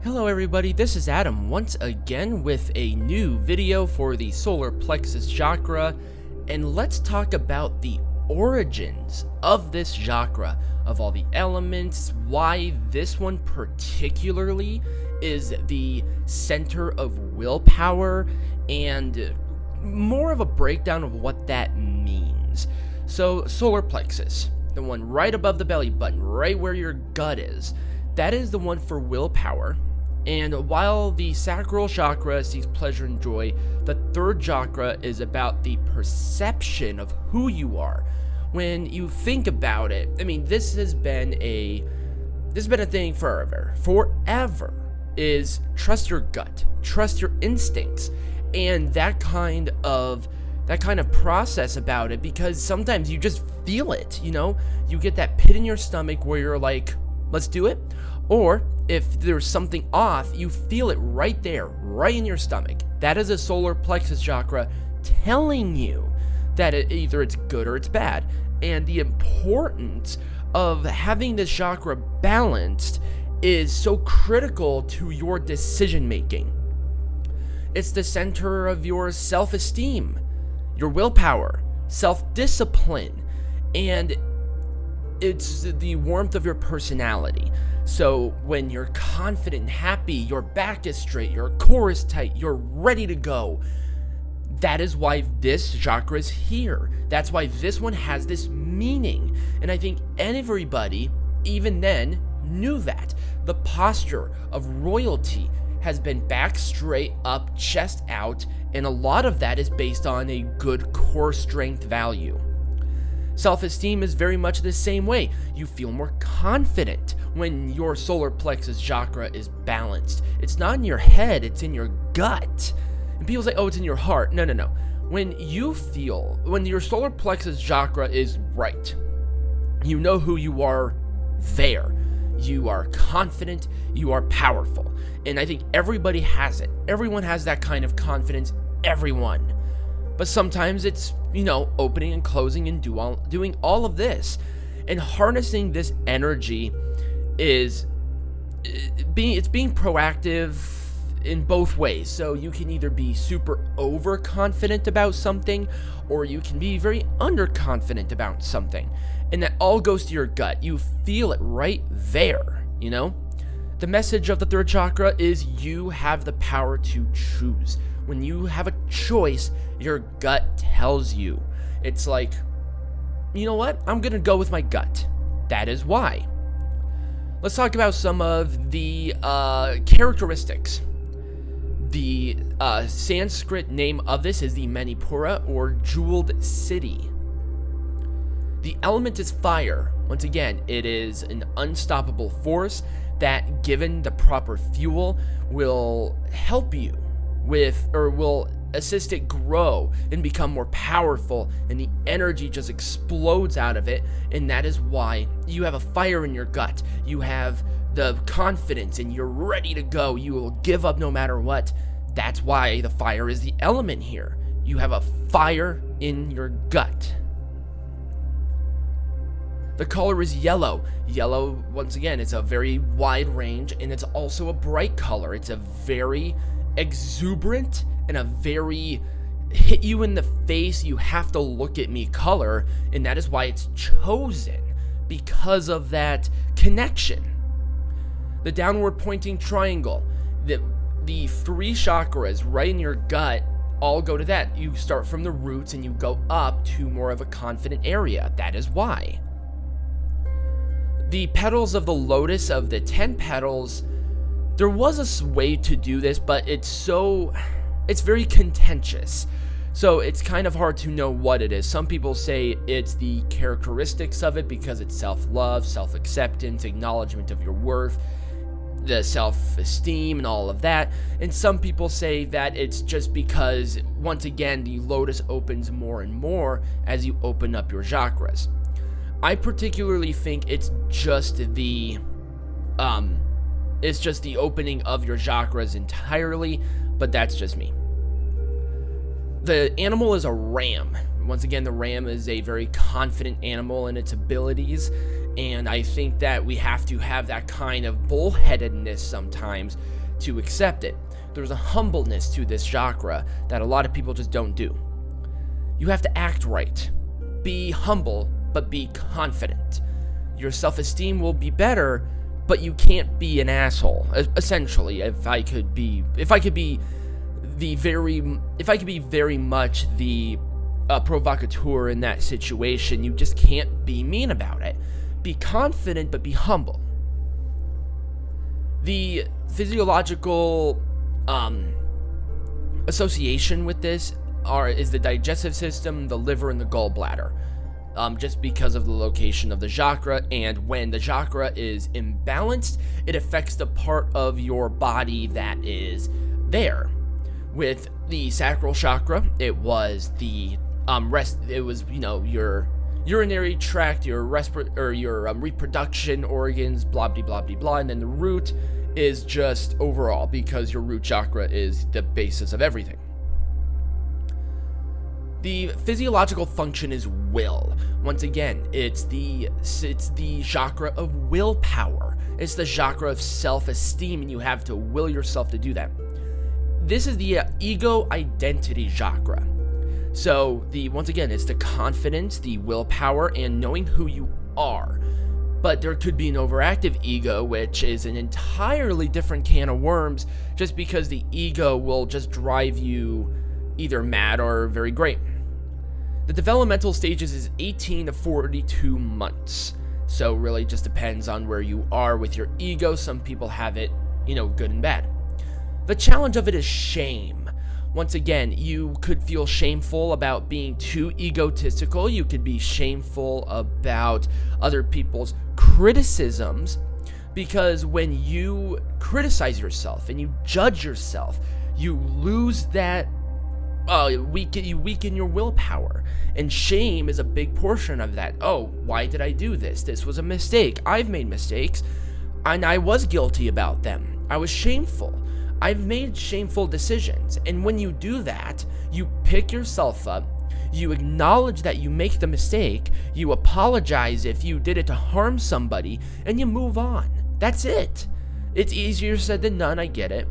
Hello everybody, this is Adam once again with a new video for the Solar Plexus Chakra, and let's talk about the origins of this chakra, of all the elements, why this one particularly is the center of willpower, and more of a breakdown of what that means. So, Solar Plexus, the one right above the belly button, right where your gut is, that is the one for willpower. And while the sacral chakra seeks pleasure and joy, the third chakra is about the perception of who you are. When you think about it, I mean, this has been a thing forever, is trust your gut, trust your instincts, and that kind of process about it, because sometimes you just feel it, you get that pit in your stomach where you're like, let's do it. Or if there's something off, you feel it right there, right in your stomach. That is a solar plexus chakra telling you that either it's good or it's bad. And the importance of having this chakra balanced is so critical to your decision making. It's the center of your self-esteem, your willpower, self-discipline, and it's the warmth of your personality. So when you're confident and happy, your back is straight, your core is tight, you're ready to go. That is why this chakra is here. That's why this one has this meaning. And I think everybody, even then, knew that. The posture of royalty has been back straight up, chest out, and a lot of that is based on a good core strength value. Self-esteem is very much the same way. You feel more confident when your solar plexus chakra is balanced. It's not in your head, it's in your gut. And people say, oh, it's in your heart. No. When your solar plexus chakra is right, you know who you are there. You are confident, you are powerful. And I think everybody has it. Everyone has that kind of confidence, everyone. But sometimes it's, opening and closing and doing all of this. And harnessing this energy is being proactive in both ways. So you can either be super overconfident about something, or you can be very underconfident about something. And that all goes to your gut. You feel it right there, The message of the third chakra is you have the power to choose. When you have a choice, your gut tells you. It's like, you know what? I'm going to go with my gut. That is why. Let's talk about some of the characteristics. The Sanskrit name of this is the Manipura, or jeweled city. The element is fire. Once again, it is an unstoppable force that, given the proper fuel, will help you will assist it grow and become more powerful, and the energy just explodes out of it. And that is why you have a fire in your gut. You have the confidence and you're ready to go. You will give up no matter what. That's why the fire is the element here. You have a fire in your gut. The color is yellow. Yellow, once again, it's a very wide range, and it's also a bright color. It's a very exuberant and a very hit you in the face, you have to look at me color, and that is why it's chosen, because of that connection. The downward pointing triangle, the three chakras right in your gut all go to that. You start from the roots and you go up to more of a confident area. That is why. The petals of the lotus, of the 10 petals, there was a way to do this, but it's very contentious. So it's kind of hard to know what it is. Some people say it's the characteristics of it because it's self-love, self-acceptance, acknowledgement of your worth, the self-esteem and all of that. And some people say that it's just because, once again, the lotus opens more and more as you open up your chakras. I particularly think it's just the opening of your chakras entirely, but that's just me. The animal is a ram. Once again, the ram is a very confident animal in its abilities, And I think that we have to have that kind of bullheadedness sometimes to accept it. There's a humbleness to this chakra that a lot of people just don't do. You have to act right. Be humble, but be confident. Your self-esteem will be better, but you can't be an asshole. Essentially, if I could be very much the provocateur in that situation, you just can't be mean about it. Be confident, but be humble. The physiological association with this is the digestive system, the liver, and the gallbladder. Just because of the location of the chakra, and when the chakra is imbalanced, it affects the part of your body that is there. With the sacral chakra, it was the your urinary tract, your reproduction organs, blah blah blah blah blah, and then the root is just overall, because your root chakra is the basis of everything. The physiological function is will. Once again, it's the chakra of willpower. It's the chakra of self-esteem, and you have to will yourself to do that. This is the ego identity chakra. So once again, it's the confidence, the willpower, and knowing who you are. But there could be an overactive ego, which is an entirely different can of worms, just because the ego will just drive you either mad or very great. The developmental stages is 18 to 42 months. So really just depends on where you are with your ego. Some people have it, good and bad. The challenge of it is shame. Once again, you could feel shameful about being too egotistical. You could be shameful about other people's criticisms, because when you criticize yourself and you judge yourself, you lose that you weaken your willpower, and shame is a big portion of that. Oh, why did I do this? This was a mistake. I've made mistakes, and I was guilty about them. I was shameful. I've made shameful decisions. And when you do that, you pick yourself up, you acknowledge that you make the mistake, you apologize if you did it to harm somebody, and you move on. That's it. It's easier said than done, I get it.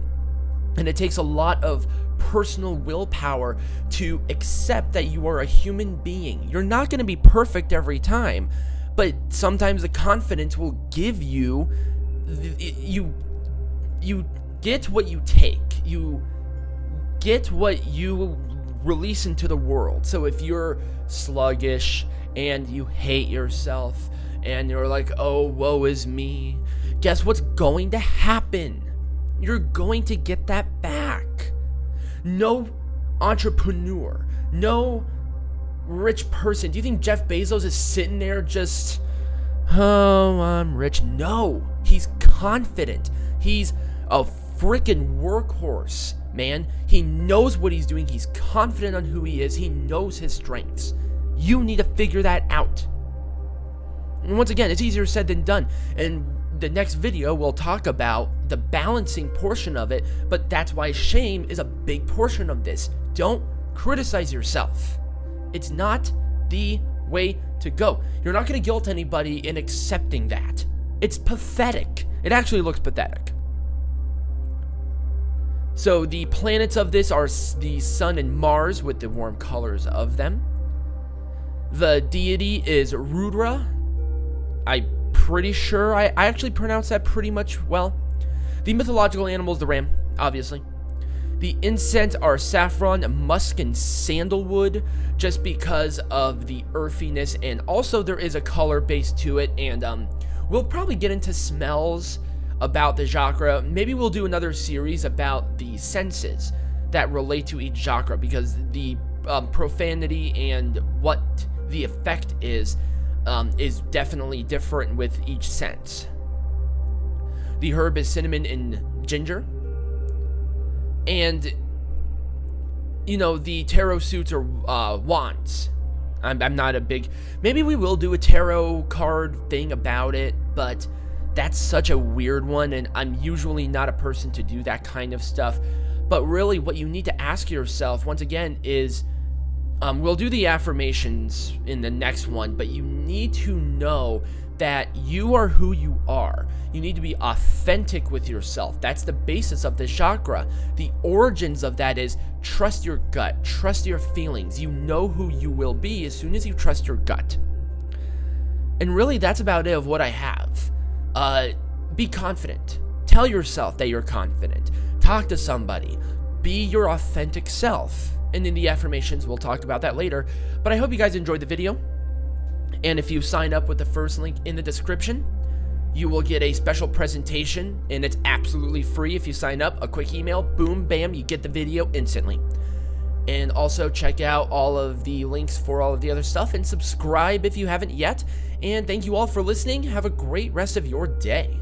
And it takes a lot of personal willpower to accept that you are a human being. You're not going to be perfect every time, but sometimes the confidence will give you, you get what you take. You get what you release into the world. So if you're sluggish and you hate yourself and you're like, oh, woe is me, guess what's going to happen? You're going to get that back. No entrepreneur, no rich person. Do you think Jeff Bezos is sitting there just, oh, I'm rich? No, he's confident. He's a freaking workhorse, man. He knows what he's doing. He's confident on who he is. He knows his strengths. You need to figure that out. And once again, it's easier said than done. And the next video will talk about the balancing portion of it, but that's why shame is a big portion of this. Don't criticize yourself. It's not the way to go. You're not going to guilt anybody in accepting that. It's pathetic. It actually looks pathetic. So the planets of this are the Sun and Mars with the warm colors of them. The deity is Rudra. I'm pretty sure I actually pronounced that pretty much well. The mythological animal is the ram, obviously. The incense are saffron, musk, and sandalwood, just because of the earthiness, and also there is a color base to it, and we'll probably get into smells about the chakra. Maybe we'll do another series about the senses that relate to each chakra, because the profanity and what the effect is definitely different with each sense. The herb is cinnamon and ginger. And, the tarot suits are wands. I'm not a big... Maybe we will do a tarot card thing about it, but that's such a weird one, and I'm usually not a person to do that kind of stuff. But really, what you need to ask yourself, once again, is We'll do the affirmations in the next one, but you need to know that you are who you are. You need to be authentic with yourself. That's the basis of the chakra. The origins of that is trust your gut, trust your feelings. You know who you will be as soon as you trust your gut. And really, that's about it of what I have. Be confident. Tell yourself that you're confident. Talk to somebody. Be your authentic self. And in the affirmations, we'll talk about that later. But I hope you guys enjoyed the video. And if you sign up with the first link in the description, you will get a special presentation, and it's absolutely free if you sign up. A quick email, boom, bam, you get the video instantly. And also check out all of the links for all of the other stuff, and subscribe if you haven't yet. And thank you all for listening. Have a great rest of your day.